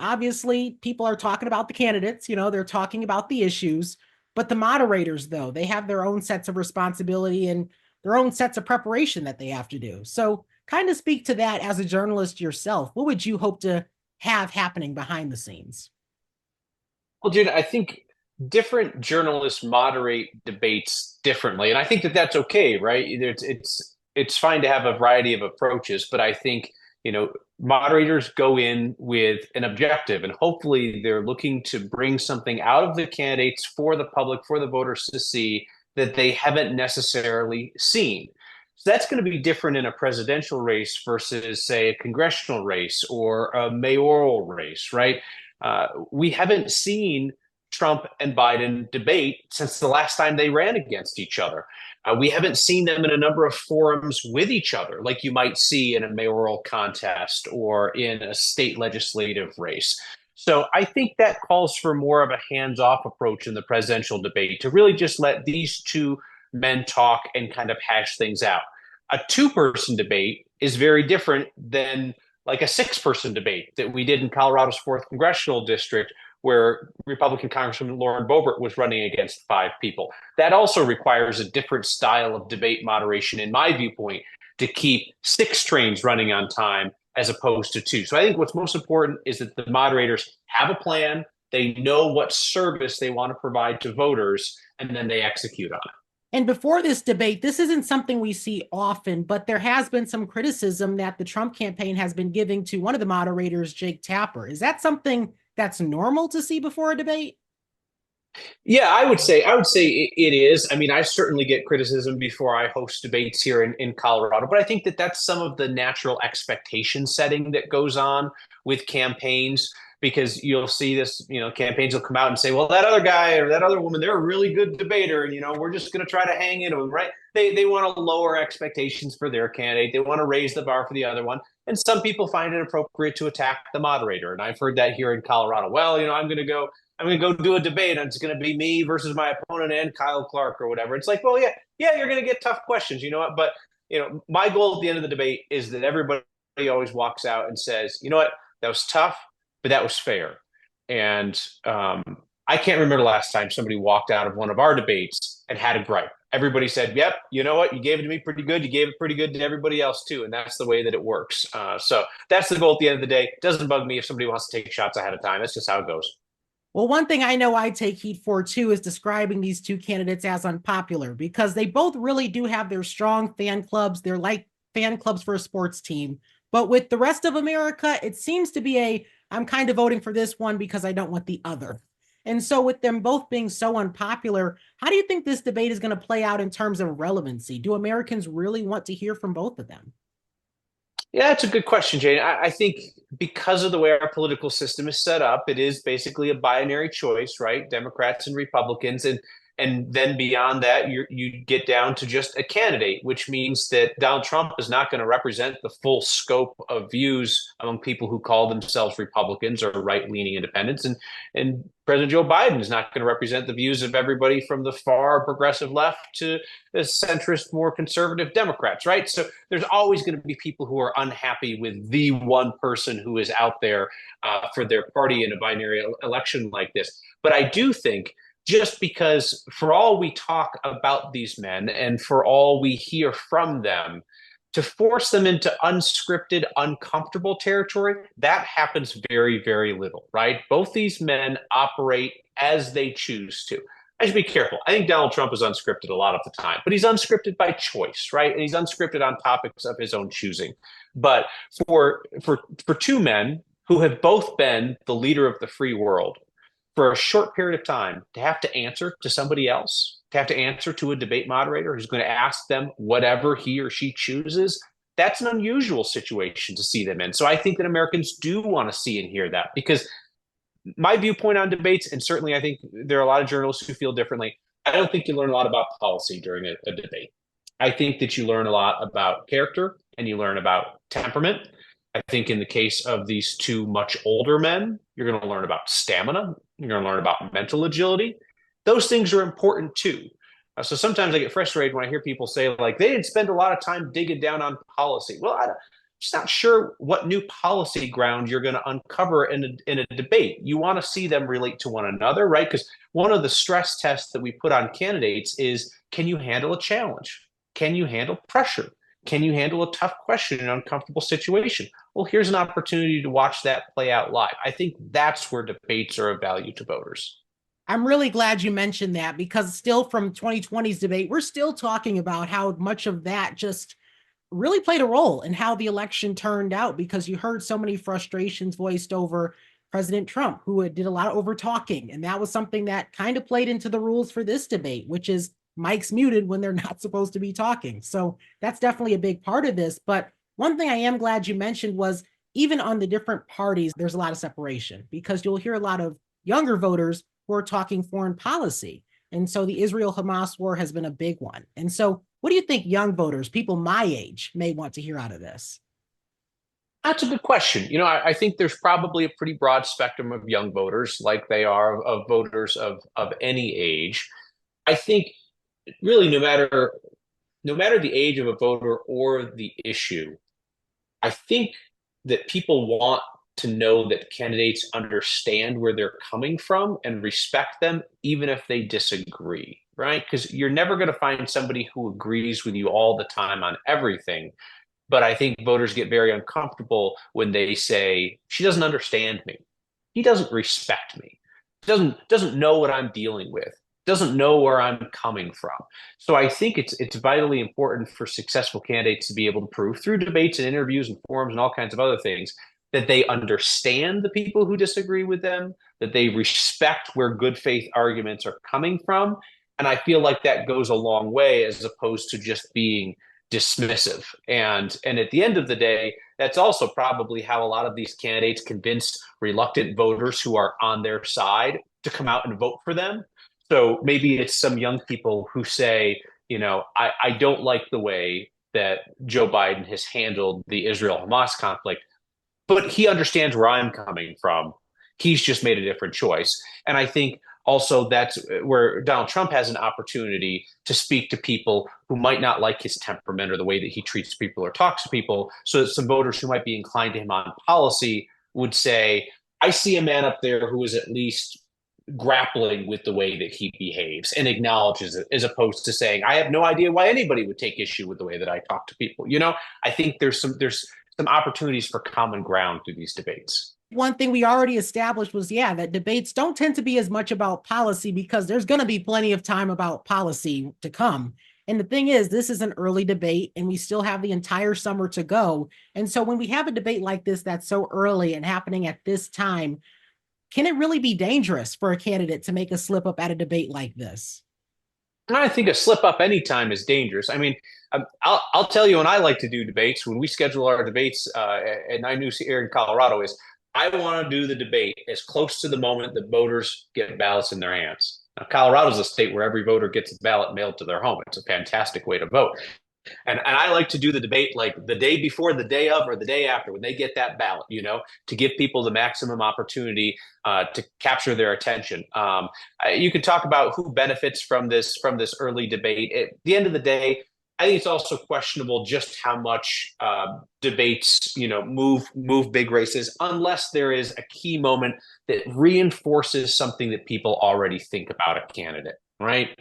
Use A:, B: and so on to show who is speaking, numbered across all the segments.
A: obviously people are talking about the candidates, they're talking about the issues, but the moderators, though, they have their own sets of responsibility and their own sets of preparation that they have to do. So kind of speak to that as a journalist yourself. What would you hope to have happening behind the scenes?
B: Well, Jaden, I think different journalists moderate debates differently, and I think that that's okay, right? It's fine to have a variety of approaches, but I think moderators go in with an objective, and hopefully they're looking to bring something out of the candidates for the public, for the voters to see that they haven't necessarily seen. So that's going to be different in a presidential race versus, say, a congressional race or a mayoral race, right? We haven't seen Trump and Biden debate since the last time they ran against each other. We haven't seen them in a number of forums with each other, like you might see in a mayoral contest or in a state legislative race. So I think that calls for more of a hands-off approach in the presidential debate to really just let these two men talk and kind of hash things out. A two-person debate is very different than like a six-person debate that we did in Colorado's 4th Congressional District, where Republican Congressman Lauren Boebert was running against 5 people. That also requires a different style of debate moderation, in my viewpoint, to keep 6 trains running on time as opposed to 2. So I think what's most important is that the moderators have a plan, they know what service they want to provide to voters, and then they execute on it.
A: And before this debate, this isn't something we see often, but there has been some criticism that the Trump campaign has been giving to one of the moderators, Jake Tapper. Is that something that's normal to see before a debate?
B: Yeah, I would say it is. I mean, I certainly get criticism before I host debates here in Colorado, but I think that that's some of the natural expectation setting that goes on with campaigns because you'll see this, campaigns will come out and say, well, that other guy or that other woman, they're a really good debater, and we're just going to try to hang into them, right? They want to lower expectations for their candidate. They want to raise the bar for the other one. And some people find it appropriate to attack the moderator. And I've heard that here in Colorado. Well, I'm going to go do a debate and it's going to be me versus my opponent and Kyle Clark or whatever. It's like, well, yeah, you're going to get tough questions, you know what? But, my goal at the end of the debate is that everybody always walks out and says, you know what? That was tough, but that was fair. And I can't remember the last time somebody walked out of one of our debates and had a gripe. Everybody said, yep, you know what? You gave it to me pretty good. You gave it pretty good to everybody else, too. And that's the way that it works. So that's the goal at the end of the day. It doesn't bug me if somebody wants to take shots ahead of time. That's just how it goes.
A: Well, one thing I know I take heat for too is describing these two candidates as unpopular because they both really do have their strong fan clubs. They're like fan clubs for a sports team. But with the rest of America, it seems to be I'm kind of voting for this one because I don't want the other. And so, with them both being so unpopular, how do you think this debate is going to play out in terms of relevancy? Do Americans really want to hear from both of them?
B: Yeah, that's a good question, Jane. I think because of the way our political system is set up, it is basically a binary choice, right? Democrats and Republicans, and then beyond that, you get down to just a candidate, which means that Donald Trump is not going to represent the full scope of views among people who call themselves Republicans or right-leaning independents, and President Joe Biden is not going to represent the views of everybody from the far progressive left to the centrist, more conservative Democrats, right? So there's always going to be people who are unhappy with the one person who is out there for their party in a binary election like this. But I do think just because for all we talk about these men and for all we hear from them, to force them into unscripted, uncomfortable territory, that happens very, very little, right? Both these men operate as they choose to. I should be careful. I think Donald Trump is unscripted a lot of the time, but he's unscripted by choice, right? And he's unscripted on topics of his own choosing. But for two men who have both been the leader of the free world, for a short period of time to have to answer to somebody else, to have to answer to a debate moderator who's going to ask them whatever he or she chooses, that's an unusual situation to see them in. So I think that Americans do want to see and hear that because my viewpoint on debates, and certainly I think there are a lot of journalists who feel differently, I don't think you learn a lot about policy during a debate. I think that you learn a lot about character and you learn about temperament. I think in the case of these two much older men, you're going to learn about stamina. You're going to learn about mental agility. Those things are important too. So sometimes I get frustrated when I hear people say like they didn't spend a lot of time digging down on policy. Well, just not sure what new policy ground you're going to uncover in a debate. You want to see them relate to one another, right? Because one of the stress tests that we put on candidates is, can you handle a challenge? Can you handle pressure? Can you handle a tough question in an uncomfortable situation? Well, here's an opportunity to watch that play out live. I think that's where debates are of value to voters.
A: I'm really glad you mentioned that because still from 2020's debate, we're still talking about how much of that just really played a role in how the election turned out because you heard so many frustrations voiced over President Trump, who did a lot of over talking. And that was something that kind of played into the rules for this debate, which is mics muted when they're not supposed to be talking. So that's definitely a big part of this. But one thing I am glad you mentioned was even on the different parties, there's a lot of separation because you'll hear a lot of younger voters who are talking foreign policy. And so the Israel Hamas war has been a big one. And so, what do you think young voters, people my age, may want to hear out of this?
B: That's a good question. I think there's probably a pretty broad spectrum of young voters, like they are of voters of any age. I think really no matter the age of a voter or the issue, I think that people want to know that candidates understand where they're coming from and respect them, even if they disagree, right? Because you're never going to find somebody who agrees with you all the time on everything. But I think voters get very uncomfortable when they say, she doesn't understand me. He doesn't respect me. Doesn't know what I'm dealing with. Doesn't know where I'm coming from. So I think it's vitally important for successful candidates to be able to prove through debates and interviews and forums and all kinds of other things that they understand the people who disagree with them, that they respect where good faith arguments are coming from. And I feel like that goes a long way as opposed to just being dismissive. And at the end of the day, that's also probably how a lot of these candidates convince reluctant voters who are on their side to come out and vote for them. So maybe it's some young people who say, I don't like the way that Joe Biden has handled the Israel Hamas conflict, but he understands where I'm coming from. He's just made a different choice. And I think also that's where Donald Trump has an opportunity to speak to people who might not like his temperament or the way that he treats people or talks to people. So that some voters who might be inclined to him on policy would say, I see a man up there who is at least grappling with the way that he behaves and acknowledges it, as opposed to saying, I have no idea why anybody would take issue with the way that I talk to people. I think there's some opportunities for common ground through these debates.
A: One thing we already established was, yeah, that debates don't tend to be as much about policy because there's going to be plenty of time about policy to come. And the thing is, this is an early debate and we still have the entire summer to go. And so when we have a debate like this that's so early and happening at this time, can it really be dangerous for a candidate to make a slip up at a debate like this?
B: I think a slip up anytime is dangerous. I mean, I'll tell you when I like to do debates, when we schedule our debates at 9 News here in Colorado, is I want to do the debate as close to the moment that voters get ballots in their hands. Now, Colorado's a state where every voter gets a ballot mailed to their home. It's a fantastic way to vote. And I like to do the debate like the day before, the day of, or the day after when they get that ballot, to give people the maximum opportunity to capture their attention. You could talk about who benefits from this early debate. At the end of the day, I think it's also questionable just how much debates, move big races, unless there is a key moment that reinforces something that people already think about a candidate, right?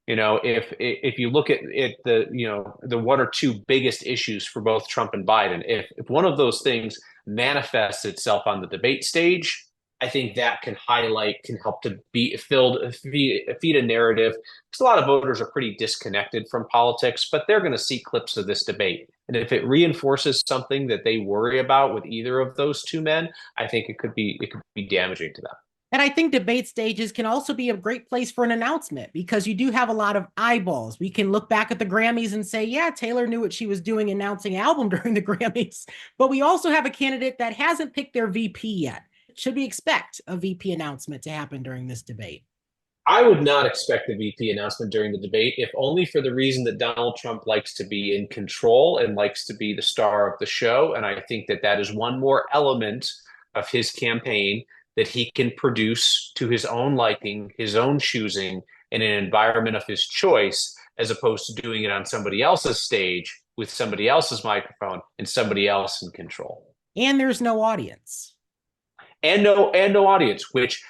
B: If you look at the one or two biggest issues for both Trump and Biden, if one of those things manifests itself on the debate stage, I think that can help to feed a narrative. Because a lot of voters are pretty disconnected from politics, but they're going to see clips of this debate. And if it reinforces something that they worry about with either of those two men, I think it could be damaging to them.
A: And I think debate stages can also be a great place for an announcement because you do have a lot of eyeballs. We can look back at the Grammys and say, yeah, Taylor knew what she was doing announcing an album during the Grammys. But we also have a candidate that hasn't picked their VP yet. Should we expect a VP announcement to happen during this debate?
B: I would not expect a VP announcement during the debate, if only for the reason that Donald Trump likes to be in control and likes to be the star of the show. And I think that is one more element of his campaign that he can produce to his own liking, his own choosing, in an environment of his choice, as opposed to doing it on somebody else's stage with somebody else's microphone and somebody else in control.
A: And there's no audience.
B: And no audience, which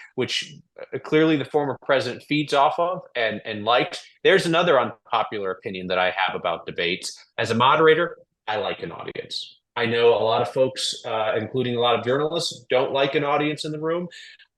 B: clearly the former president feeds off of and likes. There's another unpopular opinion that I have about debates. As a moderator, I like an audience. I know a lot of folks, including a lot of journalists, don't like an audience in the room.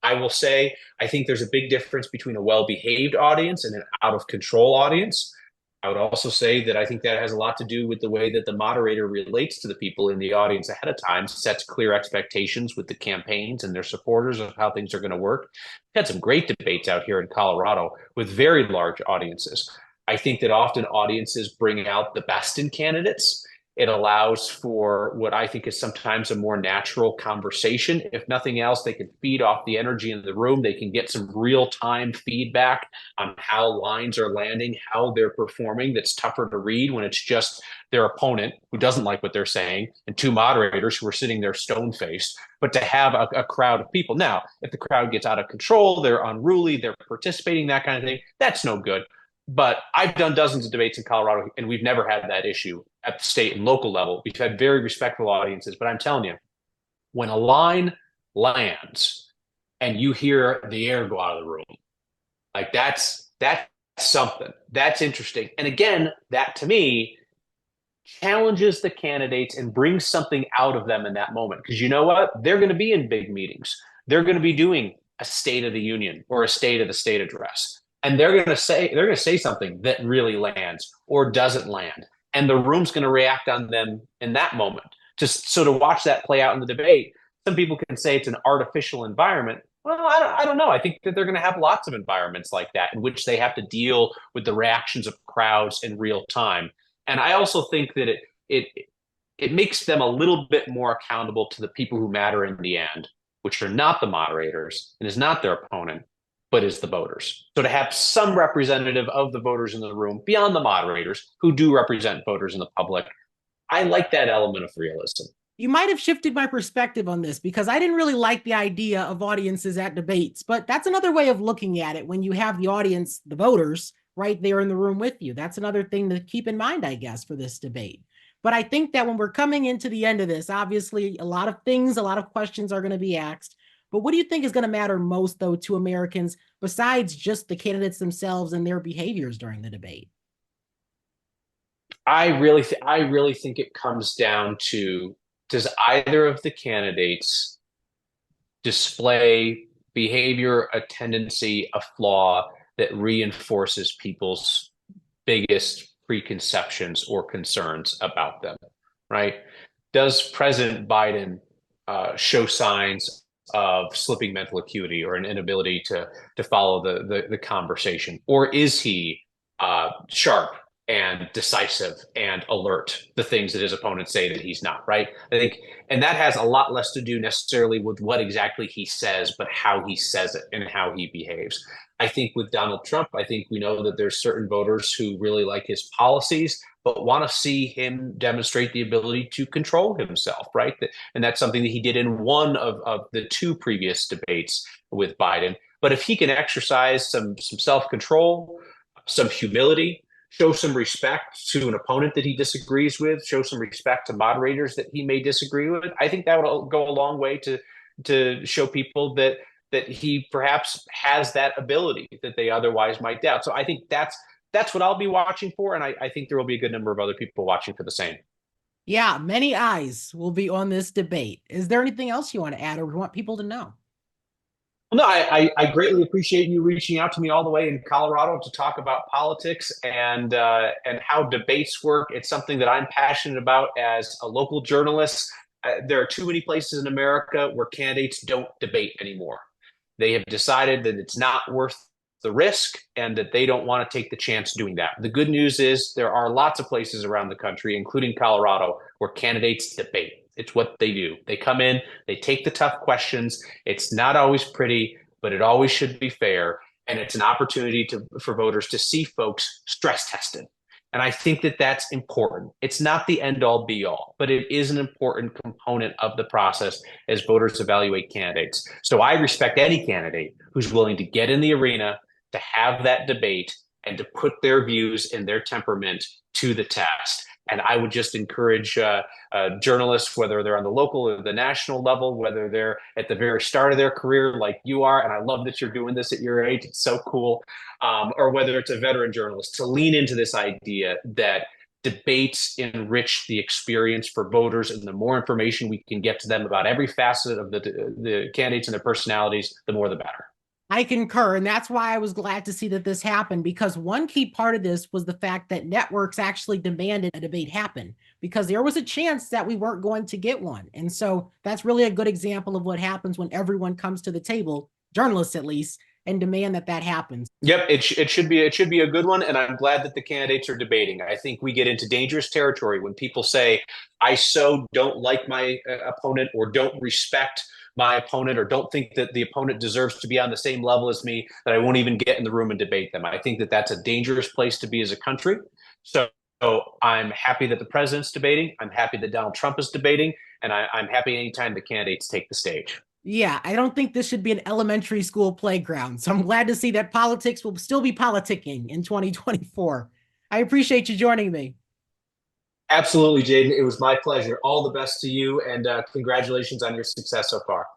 B: I will say I think there's a big difference between a well-behaved audience and an out-of-control audience. I would also say that I think that has a lot to do with the way that the moderator relates to the people in the audience ahead of time, sets clear expectations with the campaigns and their supporters of how things are going to work. We've had some great debates out here in Colorado with very large audiences. I think that often audiences bring out the best in candidates. It allows for what I think is sometimes a more natural conversation. If nothing else, they can feed off the energy in the room. They can get some real-time feedback on how lines are landing, how they're performing. That's tougher to read when it's just their opponent who doesn't like what they're saying and two moderators who are sitting there stone-faced. But to have a crowd of people. Now, if the crowd gets out of control, they're unruly, they're participating, that kind of thing, that's no good. But I've done dozens of debates in Colorado, and we've never had that issue at the state and local level. We've had very respectful audiences. But I'm telling you, when a line lands and you hear the air go out of the room, like that's something. That's interesting. And again, that to me challenges the candidates and brings something out of them in that moment. Because you know what? They're going to be in big meetings. They're going to be doing a State of the Union or a State of the State address. And they're going to say something that really lands or doesn't land. And the room's going to react on them in that moment. Just so to watch that play out in the debate, some people can say it's an artificial environment. Well, I don't know. I think that they're going to have lots of environments like that in which they have to deal with the reactions of crowds in real time. And I also think that it makes them a little bit more accountable to the people who matter in the end, which are not the moderators and is not their opponent, but is the voters. So to have some representative of the voters in the room beyond the moderators who do represent voters in the public, I like that element of realism.
A: You might have shifted my perspective on this because I didn't really like the idea of audiences at debates, but that's another way of looking at it when you have the audience, the voters, right there in the room with you. That's another thing to keep in mind, I guess, for this debate. But I think that when we're coming into the end of this, obviously a lot of questions are going to be asked. But what do you think is going to matter most, though, to Americans besides just the candidates themselves and their behaviors during the debate?
B: I really think it comes down to, does either of the candidates display behavior, a tendency, a flaw that reinforces people's biggest preconceptions or concerns about them, right? Does President Biden show signs of slipping mental acuity or an inability to follow the conversation, or is he sharp and decisive and alert, the things that his opponents say that he's not, right? I think, and that has a lot less to do necessarily with what exactly he says, but how he says it and how he behaves. I think with Donald Trump, I think we know that there's certain voters who really like his policies, but want to see him demonstrate the ability to control himself, right? And that's something that he did in one of the two previous debates with Biden. But if he can exercise some self-control, some humility, show some respect to an opponent that he disagrees with, show some respect to moderators that he may disagree with, I think that would go a long way to show people that he perhaps has that ability that they otherwise might doubt. So I think that's what I'll be watching for, and I think there will be a good number of other people watching for the same.
A: Yeah, many eyes will be on this debate. Is there anything else you want to add or want people to know?
B: Well, no, I greatly appreciate you reaching out to me all the way in Colorado to talk about politics and how debates work. It's something that I'm passionate about as a local journalist. There are too many places in America where candidates don't debate anymore. They have decided that it's not worth the risk and that they don't want to take the chance doing that. The good news is there are lots of places around the country, including Colorado, where candidates debate. It's what they do. They come in, they take the tough questions. It's not always pretty, but it always should be fair. And it's an opportunity for voters to see folks stress tested. And I think that that's important. It's not the end all be all, but it is an important component of the process as voters evaluate candidates. So I respect any candidate who's willing to get in the arena, to have that debate, and to put their views and their temperament to the test. And I would just encourage journalists, whether they're on the local or the national level, whether they're at the very start of their career like you are, and I love that you're doing this at your age, it's so cool, or whether it's a veteran journalist, to lean into this idea that debates enrich the experience for voters, and the more information we can get to them about every facet of the candidates and their personalities, the more the better.
A: I concur. And that's why I was glad to see that this happened, because one key part of this was the fact that networks actually demanded a debate happen, because there was a chance that we weren't going to get one. And so that's really a good example of what happens when everyone comes to the table, journalists at least, and demand that that happens.
B: Yep, it should be a good one, and I'm glad that the candidates are debating. I think we get into dangerous territory when people say, "I so don't like my opponent, or don't respect my opponent, or don't think that the opponent deserves to be on the same level as me, that I won't even get in the room and debate them." I think that that's a dangerous place to be as a country. So I'm happy that the president's debating. I'm happy that Donald Trump is debating, and I'm happy anytime the candidates take the stage.
A: Yeah, I don't think this should be an elementary school playground. So I'm glad to see that politics will still be politicking in 2024. I appreciate you joining me.
B: Absolutely, Jaden. It was my pleasure. All the best to you, and congratulations on your success so far.